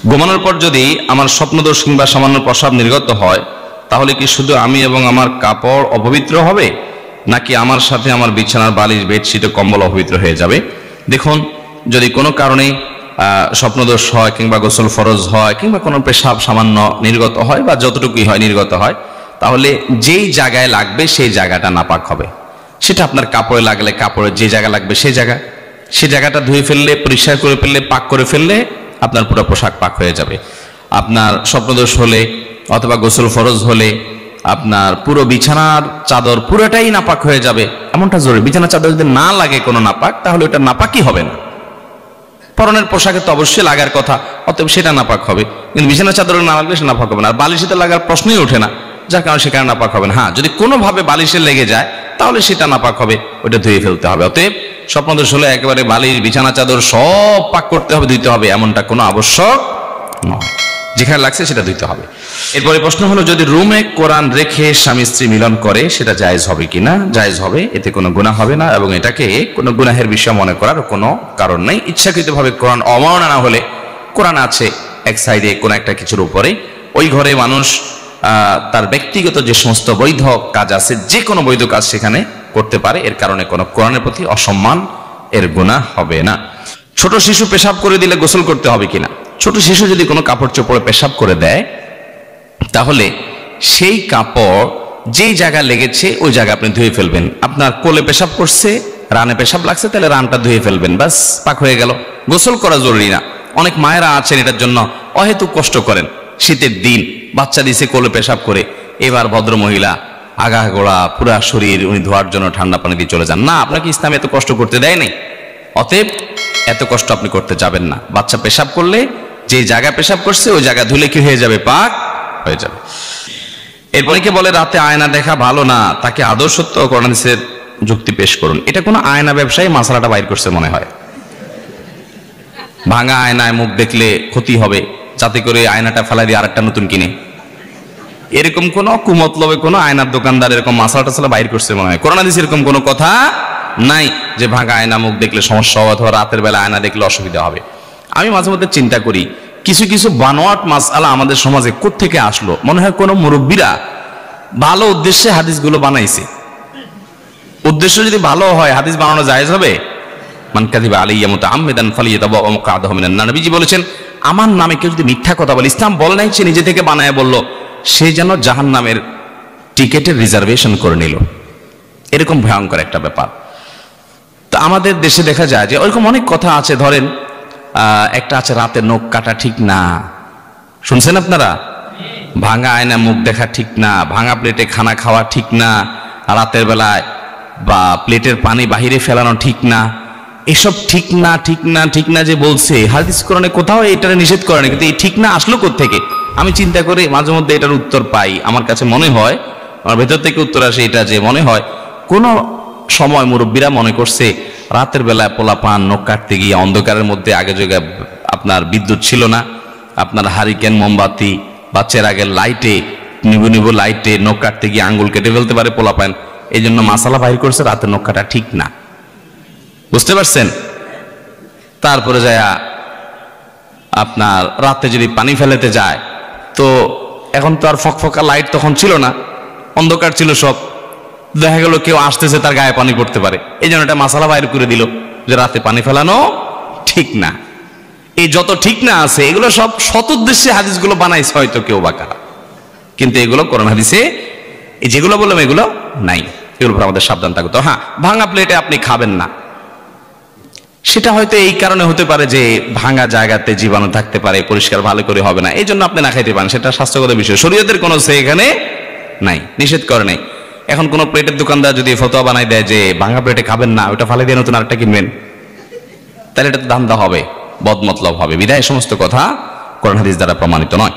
ঘুমানোর পর যদি আমার স্বপ্নদোষ কিংবা সামান্য প্রস্রাব নির্গত হয়, তাহলে কি শুধু আমি এবং আমার কাপড় অপবিত্র হবে, নাকি আমার সাথে আমার বিছানার বালিশ, বেডশিট ও কম্বল অপবিত্র হয়ে যাবে? দেখুন, যদি কোনো কারণে স্বপ্নদোষ হয় কিংবা গোসল ফরজ হয় কিংবা কোনো পেশাব সামান্য নির্গত হয় বা যতটুকুই হয় নির্গত হয়, তাহলে যেই জায়গায় লাগবে সেই জায়গাটা নাপাক হবে। সেটা আপনার কাপড়ে লাগলে কাপড়ের যে জায়গা লাগবে সেই জায়গাটা ধুয়ে ফেললে, পরিষ্কার করে ফেললে, পাক করে ফেললে আপনার পুরো পোশাক পাক হয়ে যাবে। আপনার স্বপ্নদোষ হলে অথবা গোসল ফরজ হলে আপনার পুরো বিছানার চাদর পুরোটাই নাপাক হয়ে যাবে, এমনটা জরুরি। বিছানার চাদর যদি না লাগে কোনো নাপাক, তাহলে ওটা নাপাকই হবে না। পরনের পোশাকে তো অবশ্যই লাগার কথা, অতএব সেটা নাপাক হবে, কিন্তু বিছানার চাদরে না লাগলে সেটা নাপাক হবে না। আর বালিশে লাগার প্রশ্নই ওঠে না, যার কারণে সেখানে নাপাক হবে না। হ্যাঁ, যদি কোনোভাবে বালিশে লেগে যায় তাহলে সেটা নাপাক হবে, ওটা ধুয়ে ফেলতে হবে। অতএব স্বপ্নদোষ হলে একেবারে বালিশ, বিছানা চাদর সব পাক করতে হবে, ধুইতে হবে, এমনটা কোনো আবশ্যক নয়। যেখানে লাগছে সেটা ধুইতে হবে। এরপরে প্রশ্ন হলো, যদি রুমে কোরআন রেখে স্বামী স্ত্রী মিলন করে সেটা জায়েজ হবে কিনা? জায়েজ হবে, এতে কোনো গুনাহ হবে না এবং এটাকে কোনো গুনাহের বিষয় মনে করার কোনো কারণ নেই। ইচ্ছাকৃতভাবে কোরআন অমাননা না হলে, কোরআন আছে এক সাইডে কোনো একটা কিছুর উপরে, ওই ঘরে মানুষ তার ব্যক্তিগত যে সমস্ত বৈধ কাজ আছে, যে কোনো বৈধ কাজ সেখানে করতে পারে, এর কারণে কোনো কোরআনের প্রতি অসম্মান এর গুনাহ হবে না। ছোট শিশু পেশাব করে দিলে গোসল করতে হবে কিনা? ছোট শিশু যদি কোনো কাপড় চোপড়ে পেশাব করে দেয়, তাহলে সেই কাপড় যেই জায়গা লেগেছে ওই জায়গা আপনি ধুয়ে ফেলবেন। আপনার কোলে পেশাব করছে, রানে পেশাব লাগছে, তাহলে রানটা ধুয়ে ফেলবেন, বাস, পাক হয়ে গেল। গোসল করা জরুরি না। অনেক মায়েরা আছেন এটার জন্য অহেতুক কষ্ট করেন। শীতের দিন বাচ্চা দিছে কোলে পেশাব করে, এবার ভদ্র মহিলা আগা গোড়া পুরা শরীর উনি ধোয়ার জন্য ঠান্ডা পানি দিয়ে চলে যান। না, আপনাকে ইসলাম এত কষ্ট করতে দেয় নাই, অতএব এত কষ্ট আপনি করতে যাবেন না। বাচ্চা পেশাব করলে যে জায়গা পেশাব করছে ওই জায়গা ধুলে কি হয়ে যাবে? পাক হয়ে যাবে। এরপরে কি বলে রাতে আয়না দেখা ভালো না, তাকে আদর্শ সত্য কোরআন হাদিসের যুক্তি পেশ করুন। এটা কোনো আয়না ব্যবসায়ী মাসালাটা বাইর করছে মনে হয়। ভাঙা আয়নায় মুখ দেখলে ক্ষতি হবে, যাতে করে আয়নাটা ফেলাই দিয়ে আরেকটা নতুন কিনে, এরকম কোন কুমতলবে কোনো আয়নার দোকানদার এরকম মাসালাটা বাইর করছে মনে হয়। কোরআন হাদিসে এরকম কোনো কথা নাই যে ভাঙা আয়না মুখ দেখলে সমস্যা হবে অথবা রাতের বেলা আয়না দেখলে অসুবিধা হবে। আমি মাঝে মধ্যে চিন্তা করি, কিছু কিছু বানোয়াট মাসআলা আমাদের সমাজে কোত্থেকে আসলো। মনে হয় কোনো মুরব্বীরা ভালো উদ্দেশ্যে হাদিসগুলো বানাইছে। উদ্দেশ্য যদি ভালো হয় হাদিস বানানো জায়েজ হবে? মান কাযিবা আলাইয়া মুতাআম্মিদান ফালিয়াতাবাওয়া মাকআদাহু মিনান নার। নবীজি বলেছেন, আমার নামে কেউ যদি মিথ্যা কথা বলে, ইসলাম বলে নাই সে নিজে থেকে বানায় বলল, সে যেন জাহান্নামের টিকেটের রিজার্ভেশন করে নিল। এরকম ভয়ঙ্কর একটা ব্যাপার। তো আমাদের দেশে দেখা যায় যে ওইরকম অনেক কথা আছে। ধরেন একটা আছে রাতে নখ কাটা ঠিক না, শুনছেন আপনারা? ভাঙা আয়না মুখ দেখা ঠিক না, ভাঙা প্লেটে খানা খাওয়া ঠিক না, রাতের বেলায় বা প্লেটের পানি বাহিরে ফেলানো ঠিক না। এসব ঠিক না ঠিক না ঠিক না যে বলছে, হাদিস কোরআনে কোথাও এটা নিষেধ করে না, কিন্তু এই ঠিক না আসলো কোত্থেকে? আমি চিন্তা করে মাঝে মধ্যে এটার উত্তর পাই। আমার কাছে মনে হয়, আমার ভেতর থেকে উত্তর আসে এটা যে মনে হয় কোন সময় মুরব্বীরা মনে করছে রাতের বেলায় পোলাপান নখ কাটতে গিয়ে অন্ধকারের মধ্যে, আগে জায়গায় আপনার বিদ্যুৎ ছিল না, আপনার হারিকেন মোমবাতি বা চেরাগের লাইটে, নিবু নিবু লাইটে নখ কাটতে গিয়ে আঙ্গুল কেটে ফেলতে পারে পোলাপান, এই জন্য মাসালা বাহির করছে রাতের নখ কাটা ঠিক না। বুঝতে পারছেন? তারপরে যায় আপনার রাতে যদি পানি ফেলেতে যায়, তো এখন তো আর ফকফকা লাইট তখন ছিল না, অন্ধকার ছিল সব, দেখা গেল কেউ আসতেছে তার গায়ে পানি পড়তে পারে, এই জন্য এটা মাসালা বাইর করে দিল যে রাতে পানি ফেলানো ঠিক না। এই যত ঠিক না আছে এগুলো সব সৎ উদ্দেশ্যে হাদিসগুলো বানাইছে হয়তো কেউ বা কারা, কিন্তু এগুলো কোরআন হাদিসে এই যেগুলো বললাম এগুলো নাই। এগুলোর উপর আমাদের সাবধান থাকতে। হ্যাঁ, ভাঙা প্লেটে আপনি খাবেন না, সেটা হয়তো এই কারণে হতে পারে যে ভাঙা জায়গাতে জীবাণু থাকতে পারে, পরিষ্কার ভালো করে হবে না, এই জন্য আপনি না খাইতে পারেন, সেটা স্বাস্থ্যগত বিষয়। শরীয়তের কোনো সে এখানে নাই, নিষেধ করে নাই। এখন কোন প্লেটের দোকানদার যদি ফতোয়া বানাই দেয় যে ভাঙা প্লেটে খাবেন না, ওটা ফালে দিয়ে নতুন আরেকটা কিনবেন, তাহলে এটা ধান্দা হবে, বদমতলব হবে। বিধায় সমস্ত কথা কোরআন হাদিস দ্বারা প্রমাণিত নয়।